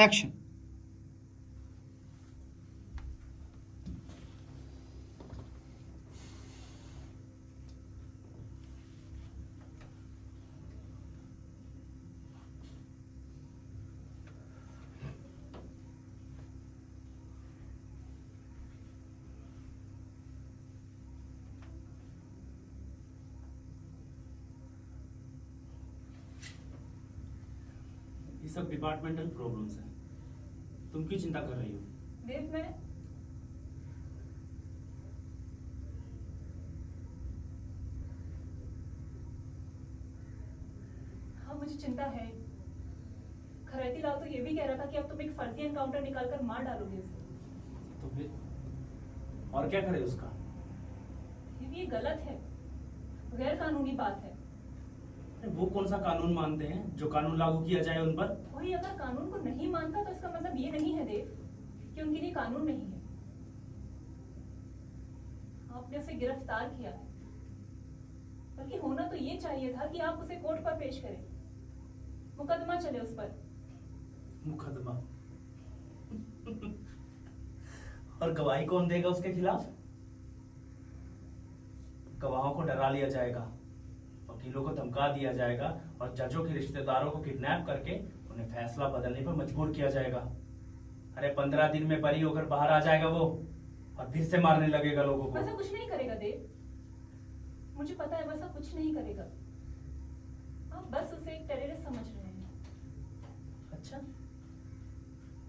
Action. ये सब departmental problems हैं। तुम क्यों चिंता कर रही हो? देव, मैं हाँ, मुझे चिंता है। खरैती लाल तो ये भी कह रहा था कि अब तुम एक फर्जी एनकाउंटर निकालकर मार डालोगे उसे। तो फिर और क्या करे उसका? ये गलत है, गैर कानूनी बात है। अरे वो कौन सा कानून मानते हैं जो कानून लागू किया जाए उन पर? कोई अगर कानून को नहीं मानता तो इसका मतलब ये नहीं है देव कि उनके लिए कानून नहीं है। आपने उसे गिरफ्तार किया है, बल्कि होना तो ये चाहिए था कि आप उसे कोर्ट पर पेश करें, मुकदमा चले उस पर। मुकदमा? और गवाही कौन देगा उसके खिलाफ? गवाहों को डरा लिया जाएगा, वकीलों को धमका दिया जाएगा और जजों के रिश्तेदारों को किडनैप करके उन्हें फैसला बदलने पर मजबूर किया जाएगा। अरे 15 दिन में बरी होकर बाहर आ जाएगा वो और फिर से मारने लगेगा लोगों को। वैसा कुछ नहीं करेगा देव, मुझे पता है वैसा कुछ नहीं करेगा। आप बस उसे एक टेररिस्ट समझ रहे हैं। अच्छा,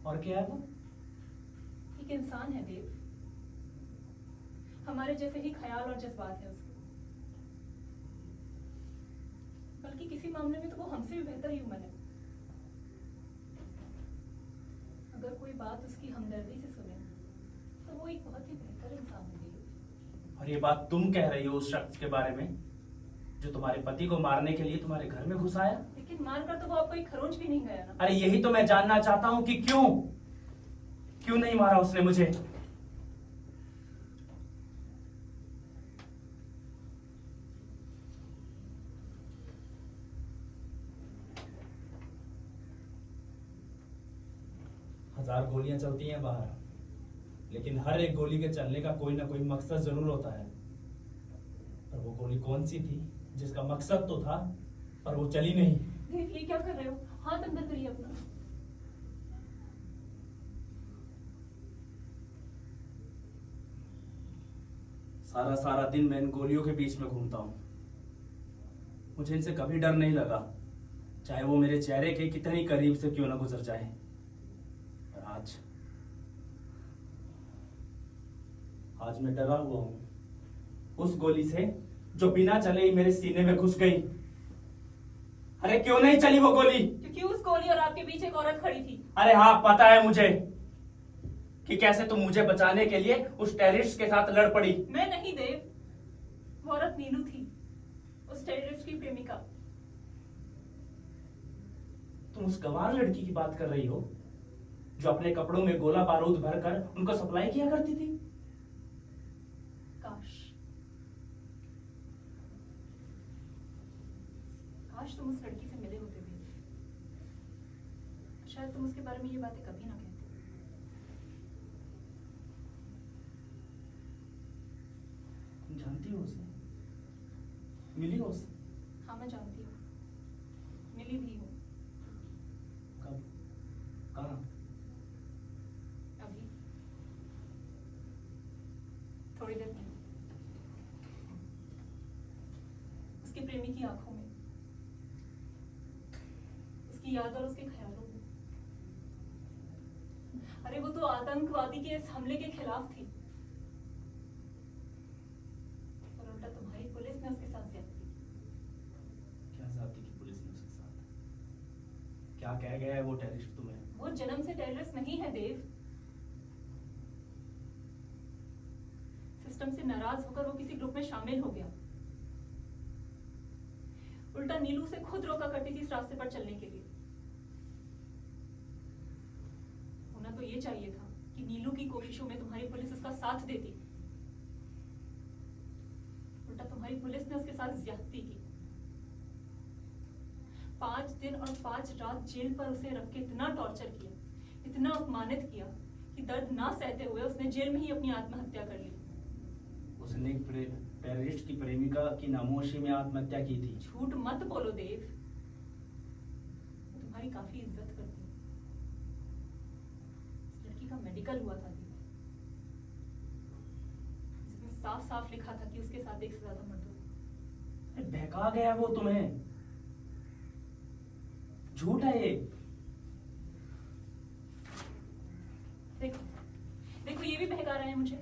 और क्या है वो? एक इंसान है देव, हमारे जैसे ही ख्याल और जज्बात है उसके। बल्कि किसी मामले में तो वो हमसे भी बेहतर ह्यूमन है। अगर कोई बात उसकी हमदर्दी से सुने तो वो एक बहुत ही बेहतर इंसान है देव। और ये बात तुम कह रही हो उस शख्स के बारे में जो तुम्हारे पति को मारने के लिए तुम्हारे घर में घुस आया? लेकिन मारकर तो वो आपको एक खरोंच भी नहीं गया ना। अरे यही तो मैं जानना चाहता हूं कि क्यों नहीं मारा उसने मुझे? हजार गोलियां चलती हैं बाहर, लेकिन हर एक गोली के चलने का कोई ना कोई मकसद जरूर होता है। पर वो गोली कौन सी थी जिसका मकसद तो था पर वो चली नहीं? देव, ये क्या कर रहे हो? हाथ अंदर करिए अपना। सारा सारा दिन मैं इन गोलियों के बीच में घूमता हूं। मुझे इनसे कभी डर नहीं लगा, चाहे वो मेरे चेहरे के कितने ही करीब से क्यों ना गुजर जाए। पर आज मैं डरा हुआ हूं उस गोली से जो बिना चले ही मेरे सीने में घुस गई। अरे क्यों नहीं चली वो गोली? क्योंकि उस गोली और आपके बीच एक औरत खड़ी थी। अरे हाँ, पता है मुझे कि कैसे तुम मुझे बचाने के लिए उस टेररिस्ट के साथ लड़ पड़ी। मैं नहीं देव, वो औरत नीलू थी, उस टेररिस्ट की प्रेमिका। तुम उस गंवार लड़की की बात कर रही हो जो अपने कपड़ों में गोला बारूद भरकर उनको सप्लाई किया करती थी? काश तुम उस लड़की से मिले होते थे, शायद तुम उसके बारे में ये बातें कभी ना कहते। तुम जानती हो उसे? मिली हो उससे? हाँ, मैं जानती हूँ, मिली भी हूँ। कब? कहाँ? अभी थोड़ी देर पहले, उसके प्रेमी की आंखों में, उसकी याद और उसके ख्यालों में। अरे वो तो आतंकवादी के इस हमले के खिलाफ थी, और उल्टा तुम्हारी पुलिस ने उसके साथ ज्यादती की। क्या ज्यादती की पुलिस ने उसके साथ? क्या कह गया है वो टेररिस्ट तुम्हें? वो जन्म से टेररिस्ट नहीं है देव। सिस्टम से नाराज होकर वो किसी ग्रुप में शामिल हो गया। उल्टा नीलू से खुद रोका करती थी इस रास्ते पर चलने के लिए। होना तो ये चाहिए था कि नीलू की कोशिशों में तुम्हारी पुलिस उसका साथ देती, उल्टा तुम्हारी पुलिस ने उसके साथ ज्यादती की। 5 दिन और 5 रात जेल पर उसे रख के इतना टॉर्चर किया इतना अपमानित किया कि दर्द ना सहते हुए उसने जेल में ही अपनी आत्महत्या कर ली। उसने एक टेररिस्ट की प्रेमिका की नामोशी में आत्महत्या की थी। झूठ मत बोलो देव, मैं तुम्हारी काफी इज्जत करती हूँ। इस लड़की का मेडिकल हुआ था देव, जिसमें साफ साफ लिखा था कि उसके साथ एक से ज्यादा मर्द हुए। अरे बहका गया वो तुम्हें, झूठ है ये। देखो देखो, ये भी बहका रहे हैं मुझे।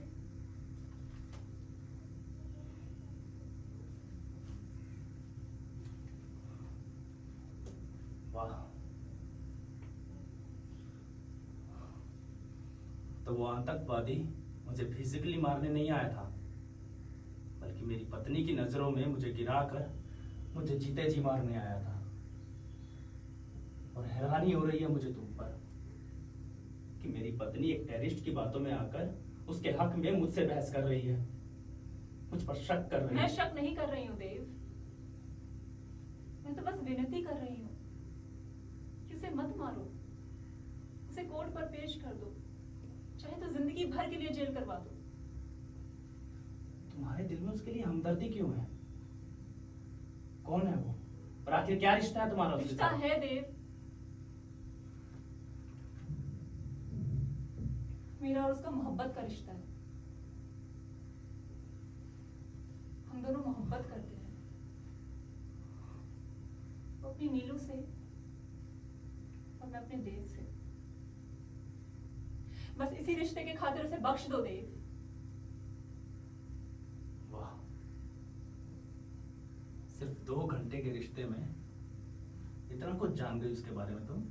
वाह, तो वो आतंकवादी मुझे फिजिकली मारने नहीं आया था, बल्कि मेरी पत्नी की नजरों में मुझे गिराकर मुझे जीते जी मारने आया था। और हैरानी हो रही है मुझे तुम पर कि मेरी पत्नी एक टेररिस्ट की बातों में आकर उसके हक में मुझसे बहस कर रही है, मुझ पर शक कर रही मैं है। शक नहीं कर रही हूँ देव, मैं तो बस विनती कर रही हूँ कि उसे मत मारो, उसे कोर्ट पर पेश कर दो, चाहे तो जिंदगी भर के लिए जेल करवा दो। तुम्हारे दिल में उसके लिए हमदर्दी क्यों है? कौन है वो, और आखिर क्या रिश्ता है तुम्हारा उसके रिश्ता साथ? है देव, मेरा और उसका मोहब्बत का रिश्ता है। हम दोनों मोहब्बत करते हैं, वो अपनी नीलू से और मैं अपने देव से। बस इसी रिश्ते के खातिर उसे बख्श दो देव। वाह, सिर्फ 2 घंटे के रिश्ते में इतना कुछ जान गई उसके बारे में तुम।